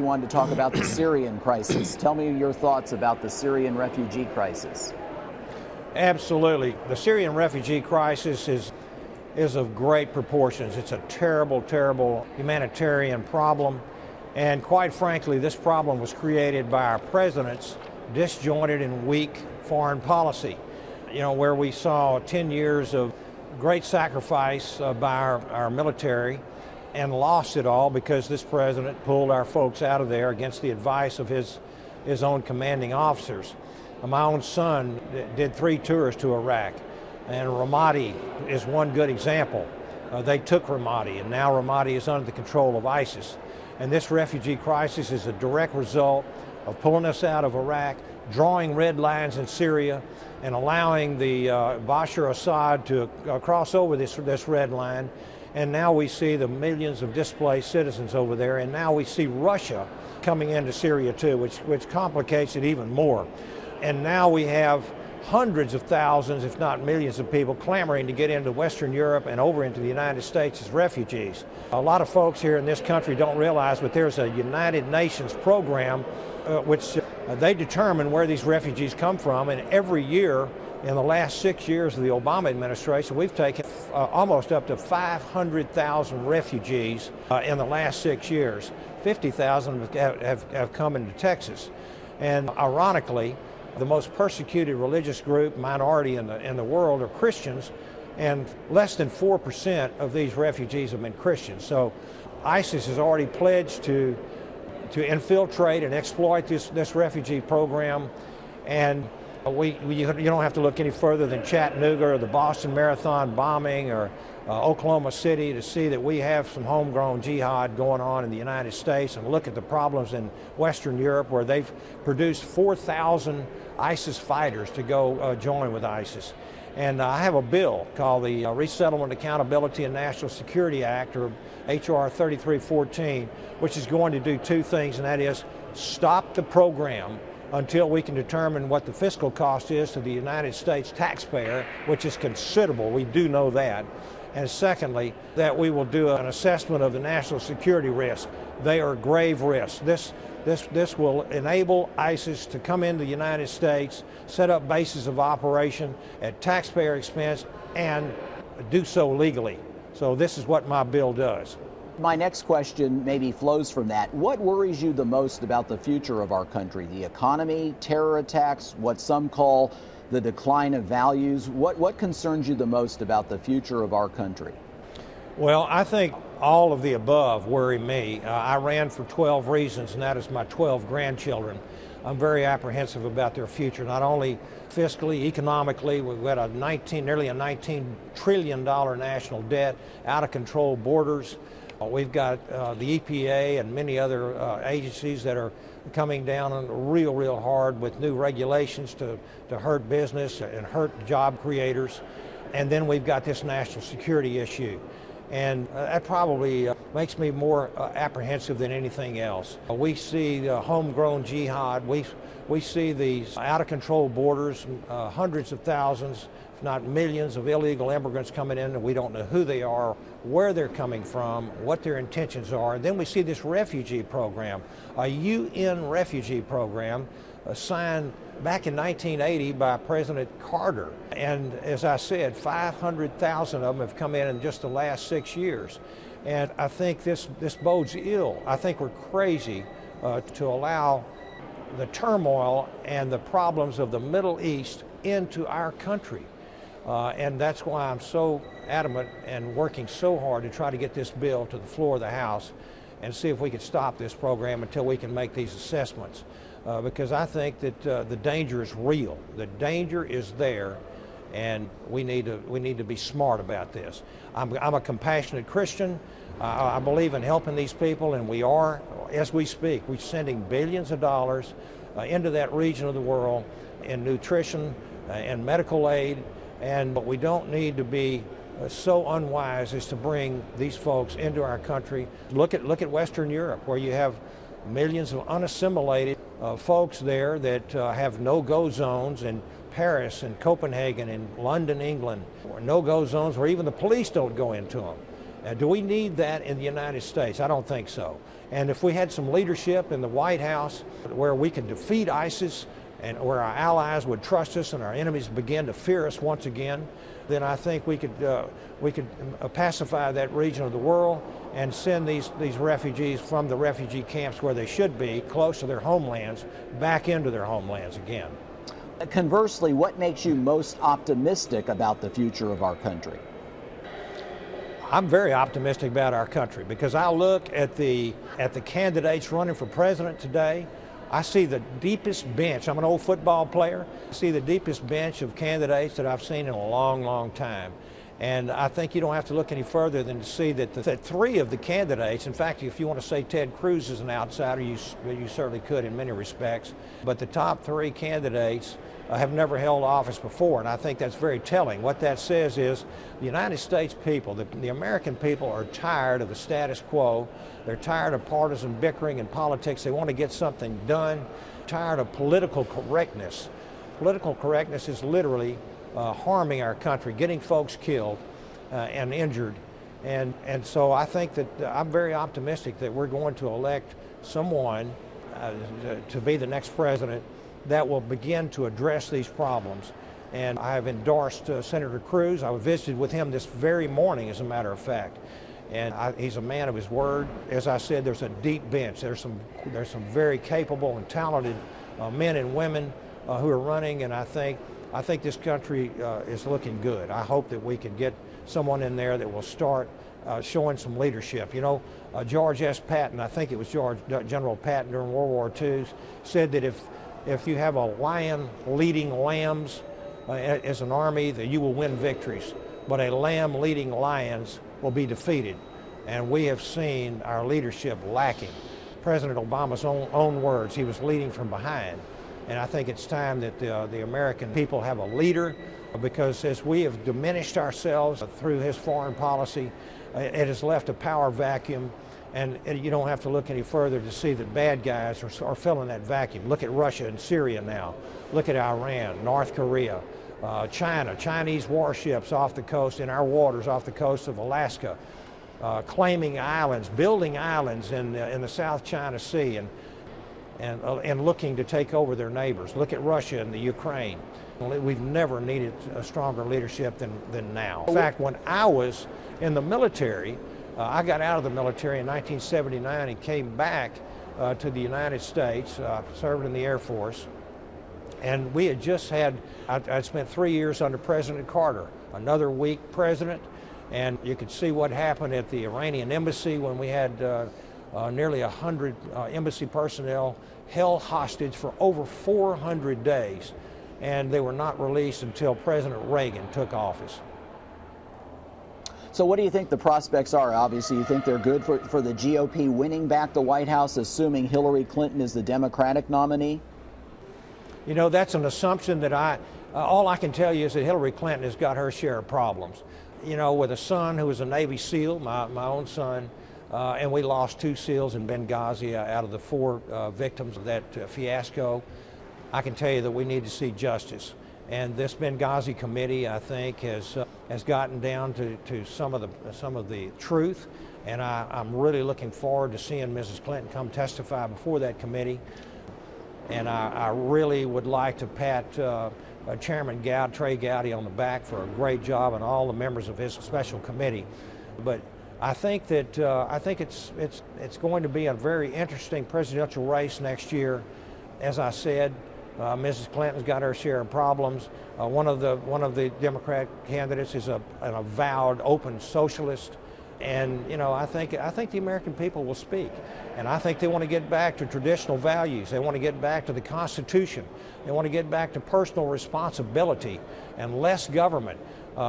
wanted to talk about the Syrian crisis. Tell me your thoughts about the Syrian refugee crisis. Absolutely. The Syrian refugee crisis is of great proportions. It's a terrible, terrible humanitarian problem. And quite frankly, this problem was created by our president's disjointed and weak foreign policy. You know, where we saw 10 years of great sacrifice by our military and lost it all because this president pulled our folks out of there against the advice of his own commanding officers. My own son did 3 tours to Iraq, and Ramadi is one good example. They took Ramadi, and now Ramadi is under the control of ISIS. And this refugee crisis is a direct result of pulling us out of Iraq, drawing red lines in Syria, and allowing the Bashar Assad to cross over this red line. And now we see the millions of displaced citizens over there, and now we see Russia coming into Syria too, which complicates it even more. And now we have hundreds of thousands, if not millions of people clamoring to get into Western Europe and over into the United States as refugees. A lot of folks here in this country don't realize, but there's a United Nations program which they determine where these refugees come from, and every year in the last 6 years of the Obama administration, we've taken almost up to 500,000 refugees in the last 6 years. 50,000 have come into Texas. And ironically, the most persecuted religious group, minority in the world, are Christians, and less than 4% of these refugees have been Christians. So ISIS has already pledged to infiltrate and exploit this refugee program, and you don't have to look any further than Chattanooga or the Boston Marathon bombing or Oklahoma City to see that we have some homegrown jihad going on in the United States, and look at the problems in Western Europe where they've produced 4,000 ISIS fighters to go join with ISIS. And I have a bill called the Resettlement Accountability and National Security Act, or H.R. 3314, which is going to do 2 things, and that is stop the program until we can determine what the fiscal cost is to the United States taxpayer, which is considerable. We do know that. And secondly, that we will do an assessment of the national security risks. They are grave risks. This will enable ISIS to come into the United States, set up bases of operation at taxpayer expense, and do so legally. So this is what my bill does. My next question maybe flows from that. What worries you the most about the future of our country? The economy, terror attacks, what some call the decline of values? What concerns you the most about the future of our country? Well, I think all of the above worry me. I ran for 12 reasons, and that is my 12 grandchildren. I'm very apprehensive about their future, not only fiscally, economically. We've got nearly a $19 trillion national debt, out of control borders. We've got the EPA and many other agencies that are coming down on real hard with new regulations to hurt business and hurt job creators. And then we've got this national security issue. And that probably makes me more apprehensive than anything else. We see homegrown jihad. We see these out-of-control borders, hundreds of thousands, if not millions, of illegal immigrants coming in, and we don't know who they are, where they're coming from, what their intentions are. And then we see this refugee program, a UN refugee program signed back in 1980 by President Carter. And as I said, 500,000 of them have come in just the last 6 years. And I think this bodes ill. I think we're crazy to allow the turmoil and the problems of the Middle East into our country. And that's why I'm so adamant and working so hard to try to get this bill to the floor of the House and see if we can stop this program until we can make these assessments. Because I think that the danger is real. The danger is there, and we need to be smart about this. I'm a compassionate Christian. I believe in helping these people, and we are, as we speak, we're sending billions of dollars into that region of the world in nutrition and medical aid, but we don't need to be so unwise as to bring these folks into our country. Look at Western Europe, where you have millions of unassimilated folks there that have no-go zones in Paris and Copenhagen and London, England, or no-go zones where even the police don't go into them. Do we need that in the United States? I don't think so. And if we had some leadership in the White House where we could defeat ISIS and where our allies would trust us and our enemies begin to fear us once again, then I think we could pacify that region of the world and send these refugees from the refugee camps where they should be, close to their homelands, back into their homelands again. Conversely, what makes you most optimistic about the future of our country? I'm very optimistic about our country because I look at the candidates running for president today. I see the deepest bench. I'm an old football player. I see the deepest bench of candidates that I've seen in a long, long time. And I think you don't have to look any further than to see that three of the candidates, in fact, if you want to say Ted Cruz is an outsider, you certainly could in many respects, but the top three candidates have never held office before, and I think that's very telling. What that says is the United States people, the American people, are tired of the status quo. They're tired of partisan bickering in politics. They want to get something done. Tired of political correctness. Political correctness is literally harming our country, getting folks killed and injured. And so I think that I'm very optimistic that we're going to elect someone to be the next president that will begin to address these problems. And I have endorsed Senator Cruz. I visited with him this very morning, as a matter of fact. And he's a man of his word. As I said, there's a deep bench. There's some very capable and talented men and women who are running, and I think this country is looking good. I hope that we can get someone in there that will start showing some leadership. You know, George S. Patton, I think it was General Patton during World War II, said that if you have a lion leading lambs as an army, that you will win victories. But a lamb leading lions will be defeated. And we have seen our leadership lacking. President Obama's own words, he was leading from behind. And I think it's time that the American people have a leader, because as we have diminished ourselves through his foreign policy, it has left a power vacuum. And you don't have to look any further to see that bad guys are filling that vacuum. Look at Russia and Syria now. Look at Iran, North Korea, China, Chinese warships off the coast, in our waters off the coast of Alaska, claiming islands, building islands in the South China Sea, and looking to take over their neighbors. Look at Russia and the Ukraine. We've never needed a stronger leadership than now. In fact, when I was in the military, I got out of the military in 1979 and came back to the United States, served in the Air Force, and we had just had, I'd spent 3 years under President Carter, another weak president, and you could see what happened at the Iranian embassy when we had nearly 100 embassy personnel held hostage for over 400 days, and they were not released until President Reagan took office. So what do you think the prospects are? Obviously, you think they're good for the GOP winning back the White House, assuming Hillary Clinton is the Democratic nominee? You know, that's an assumption that all I can tell you is that Hillary Clinton has got her share of problems. You know, with a son who was a Navy SEAL, my own son, and we lost 2 SEALs in Benghazi out of the 4 victims of that fiasco, I can tell you that we need to see justice. And this Benghazi committee, I think, has gotten down to some of the truth, and I'm really looking forward to seeing Mrs. Clinton come testify before that committee. And I really would like to pat Chairman Trey Gowdy on the back for a great job, and all the members of his special committee. But I think that it's going to be a very interesting presidential race next year. As I said, Mrs. Clinton's got her share of problems. One of the Democrat candidates is an avowed open socialist, and you know, I think the American people will speak, and I think they want to get back to traditional values. They want to get back to the Constitution. They want to get back to personal responsibility and less government.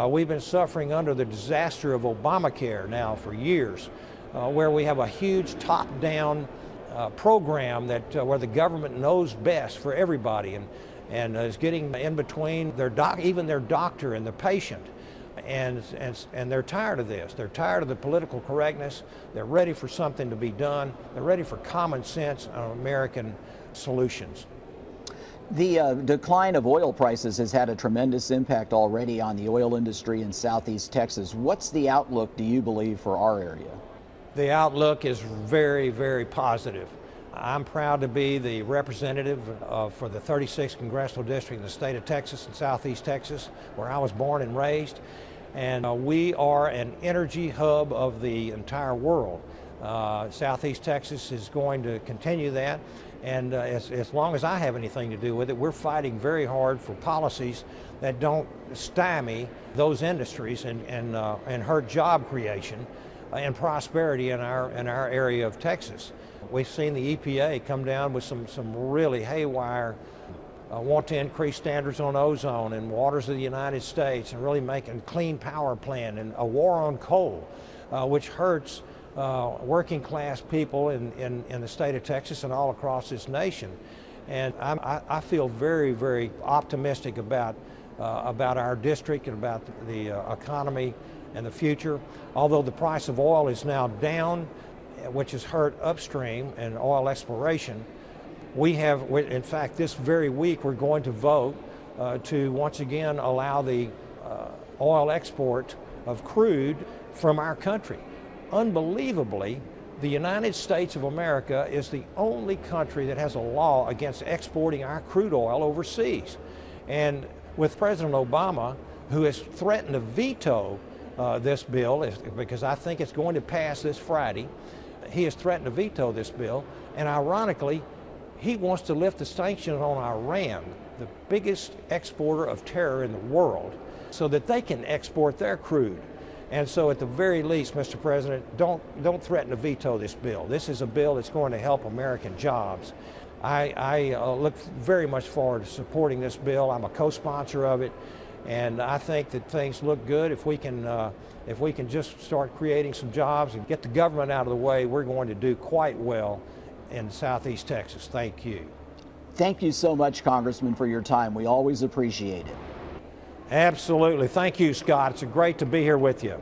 We've been suffering under the disaster of Obamacare now for years, where we have a huge top-down program that where the government knows best for everybody, and is getting in between even their doctor and the patient, and they're tired of this. They're tired of the political correctness. They're ready for something to be done. They're ready for common sense and American solutions. The decline of oil prices has had a tremendous impact already on the oil industry in southeast Texas. What's the outlook, do you believe, for our area? The outlook is very, very positive. I'm proud to be the representative for the 36th Congressional District in the state of Texas and Southeast Texas, where I was born and raised. And we are an energy hub of the entire world. Southeast Texas is going to continue that. And as long as I have anything to do with it, we're fighting very hard for policies that don't stymie those industries and hurt job creation and prosperity in our area of Texas. We've seen the EPA come down with some really haywire, want to increase standards on ozone and waters of the United States, and really making clean power plan and a war on coal, which hurts working class people in the state of Texas and all across this nation. And I feel very, very optimistic about our district and about the economy and the future. Although the price of oil is now down, which has hurt upstream and oil exploration, in fact, this very week we're going to vote to once again allow the oil export of crude from our country. Unbelievably, the United States of America is the only country that has a law against exporting our crude oil overseas. And with President Obama, who has threatened to veto this bill, because I think it's going to pass this Friday, he has threatened to veto this bill, and ironically, he wants to lift the sanctions on Iran, the biggest exporter of terror in the world, so that they can export their crude. And so at the very least, Mr. President, don't threaten to veto this bill. This is a bill that's going to help American jobs. I look very much forward to supporting this bill. I'm a co-sponsor of it, and I think that things look good. If we can just start creating some jobs and get the government out of the way, we're going to do quite well in Southeast Texas. Thank you. Thank you so much, Congressman, for your time. We always appreciate it. Absolutely. Thank you, Scott. It's great to be here with you.